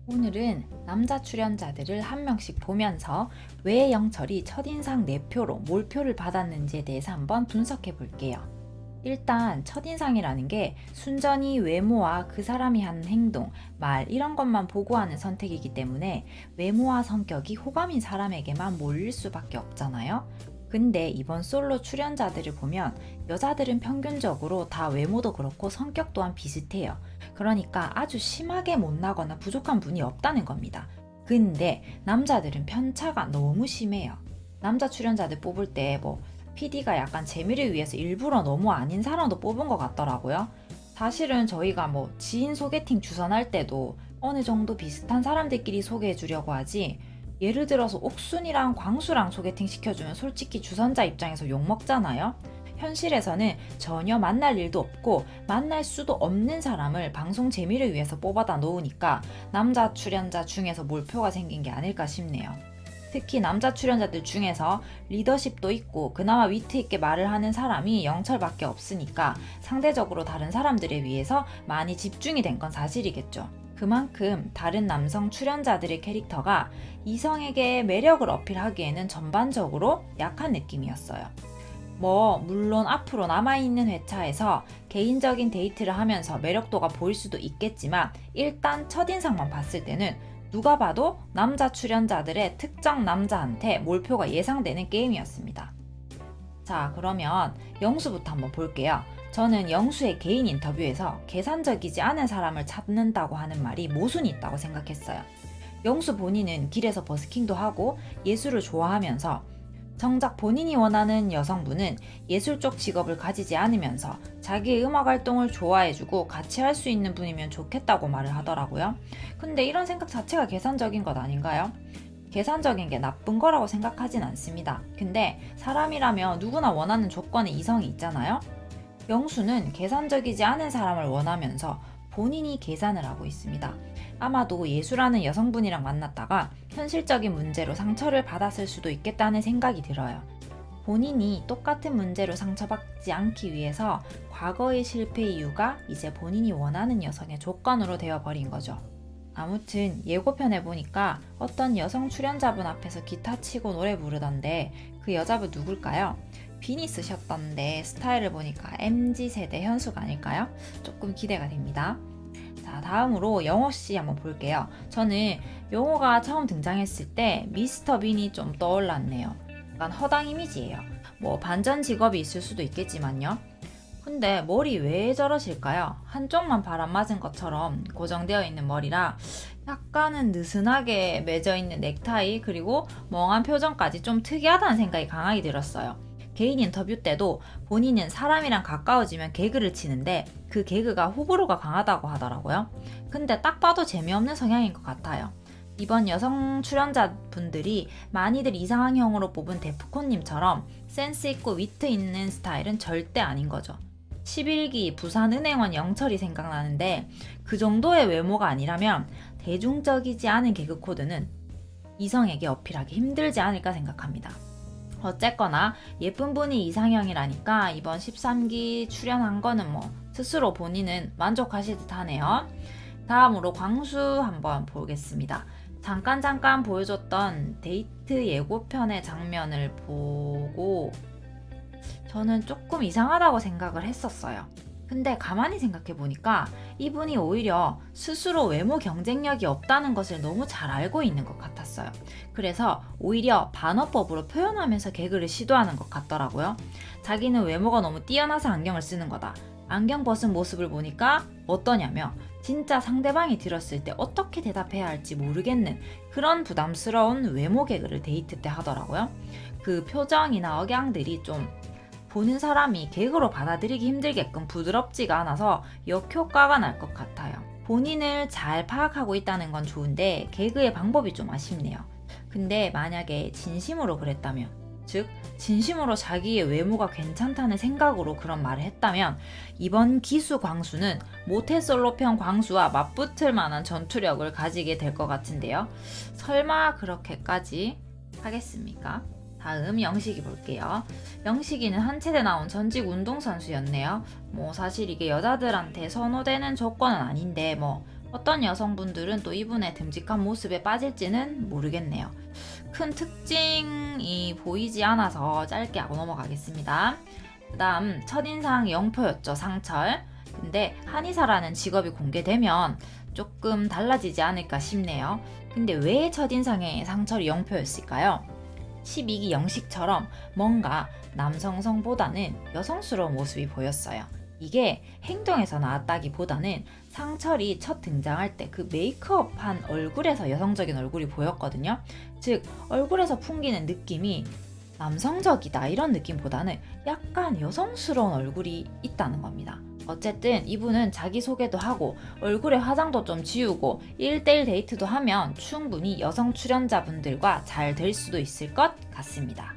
오늘은 남자 출연자들을 한 명씩 보면서 왜 영철이 첫인상 내표로 몰표를 받았는지에 대해서 한번 분석해 볼게요. 일단 첫인상이라는 게 순전히 외모와 그 사람이 하는 행동, 말 이런 것만 보고하는 선택이기 때문에 외모와 성격이 호감인 사람에게만 몰릴 수밖에 없잖아요. 근데 이번 솔로 출연자들을 보면 여자들은 평균적으로 다 외모도 그렇고 성격 또한 비슷해요. 그러니까 아주 심하게 못나거나 부족한 분이 없다는 겁니다. 근데 남자들은 편차가 너무 심해요. 남자 출연자들 뽑을 때 PD가 약간 재미를 위해서 일부러 너무 아닌 사람도 뽑은 것 같더라고요. 사실은 저희가 지인 소개팅 주선할 때도 어느 정도 비슷한 사람들끼리 소개해 주려고 하지, 예를 들어서 옥순이랑 광수랑 소개팅 시켜주면 솔직히 주선자 입장에서 욕먹잖아요. 현실에서는 전혀 만날 일도 없고 만날 수도 없는 사람을 방송 재미를 위해서 뽑아다 놓으니까 남자 출연자 중에서 몰표가 생긴 게 아닐까 싶네요. 특히 남자 출연자들 중에서 리더십도 있고 그나마 위트 있게 말을 하는 사람이 영철밖에 없으니까 상대적으로 다른 사람들에 비해서 많이 집중이 된 건 사실이겠죠. 그만큼 다른 남성 출연자들의 캐릭터가 이성에게 매력을 어필하기에는 전반적으로 약한 느낌이었어요. 물론 앞으로 남아있는 회차에서 개인적인 데이트를 하면서 매력도가 보일 수도 있겠지만 일단 첫인상만 봤을 때는 누가 봐도 남자 출연자들의 특정 남자한테 몰표가 예상되는 게임이었습니다. 자, 그러면 영수부터 한번 볼게요. 저는 영수의 개인 인터뷰에서 계산적이지 않은 사람을 찾는다고 하는 말이 모순이 있다고 생각했어요. 영수 본인은 길에서 버스킹도 하고 예술을 좋아하면서 정작 본인이 원하는 여성분은 예술 쪽 직업을 가지지 않으면서 자기의 음악 활동을 좋아해주고 같이 할 수 있는 분이면 좋겠다고 말을 하더라고요. 근데 이런 생각 자체가 계산적인 것 아닌가요? 계산적인 게 나쁜 거라고 생각하진 않습니다. 근데 사람이라면 누구나 원하는 조건에 이성이 있잖아요? 영수는 계산적이지 않은 사람을 원하면서 본인이 계산을 하고 있습니다. 아마도 예수라는 여성분이랑 만났다가 현실적인 문제로 상처를 받았을 수도 있겠다는 생각이 들어요. 본인이 똑같은 문제로 상처받지 않기 위해서 과거의 실패 이유가 이제 본인이 원하는 여성의 조건으로 되어버린 거죠. 아무튼 예고편에 보니까 어떤 여성 출연자분 앞에서 기타 치고 노래 부르던데 그 여자분 누굴까요? 비니 쓰셨던데 스타일을 보니까 MZ세대 현숙 아닐까요? 조금 기대가 됩니다. 자, 다음으로 영호씨 한번 볼게요. 저는 영호가 처음 등장했을 때 미스터 빈이 좀 떠올랐네요. 약간 허당 이미지예요. 반전 직업이 있을 수도 있겠지만요. 근데 머리 왜 저러실까요? 한쪽만 바람 맞은 것처럼 고정되어 있는 머리라 약간은 느슨하게 맺어 있는 넥타이 그리고 멍한 표정까지 좀 특이하다는 생각이 강하게 들었어요. 개인 인터뷰 때도 본인은 사람이랑 가까워지면 개그를 치는데 그 개그가 호불호가 강하다고 하더라고요. 근데 딱 봐도 재미없는 성향인 것 같아요. 이번 여성 출연자분들이 많이들 이상형으로 뽑은 데프콘님처럼 센스있고 위트 있는 스타일은 절대 아닌 거죠. 11기 부산은행원 영철이 생각나는데 그 정도의 외모가 아니라면 대중적이지 않은 개그 코드는 이성에게 어필하기 힘들지 않을까 생각합니다. 어쨌거나 예쁜 분이 이상형이라니까 이번 13기 출연한 거는 스스로 본인은 만족하실 듯 하네요. 다음으로 광수 한번 보겠습니다. 잠깐 보여줬던 데이트 예고편의 장면을 보고 저는 조금 이상하다고 생각을 했었어요. 근데 가만히 생각해보니까 이분이 오히려 스스로 외모 경쟁력이 없다는 것을 너무 잘 알고 있는 것 같았어요. 그래서 오히려 반어법으로 표현하면서 개그를 시도하는 것 같더라고요. 자기는 외모가 너무 뛰어나서 안경을 쓰는 거다. 안경 벗은 모습을 보니까 어떠냐며 진짜 상대방이 들었을 때 어떻게 대답해야 할지 모르겠는 그런 부담스러운 외모 개그를 데이트 때 하더라고요. 그 표정이나 억양들이 좀 보는 사람이 개그로 받아들이기 힘들게끔 부드럽지가 않아서 역효과가 날 것 같아요. 본인을 잘 파악하고 있다는 건 좋은데 개그의 방법이 좀 아쉽네요. 근데 만약에 진심으로 그랬다면, 즉 진심으로 자기의 외모가 괜찮다는 생각으로 그런 말을 했다면 이번 기수 광수는 모태솔로편 광수와 맞붙을 만한 전투력을 가지게 될 것 같은데요. 설마 그렇게까지 하겠습니까? 다음 영식이 볼게요. 영식이는 한 체대 나온 전직 운동선수였네요. 사실 이게 여자들한테 선호되는 조건은 아닌데 어떤 여성분들은 또 이분의 듬직한 모습에 빠질지는 모르겠네요. 큰 특징이 보이지 않아서 짧게 하고 넘어가겠습니다. 그 다음 첫인상 영표였죠. 상철. 근데 한의사라는 직업이 공개되면 조금 달라지지 않을까 싶네요. 근데 왜 첫인상에 상철이 영표였을까요? 12기 영식처럼 뭔가 남성성보다는 여성스러운 모습이 보였어요. 이게 행동에서 나왔다기보다는 상철이 첫 등장할 때 그 메이크업한 얼굴에서 여성적인 얼굴이 보였거든요. 즉 얼굴에서 풍기는 느낌이 남성적이다 이런 느낌보다는 약간 여성스러운 얼굴이 있다는 겁니다. 어쨌든 이분은 자기소개도 하고 얼굴에 화장도 좀 지우고 1대1 데이트도 하면 충분히 여성 출연자분들과 잘 될 수도 있을 것 같습니다.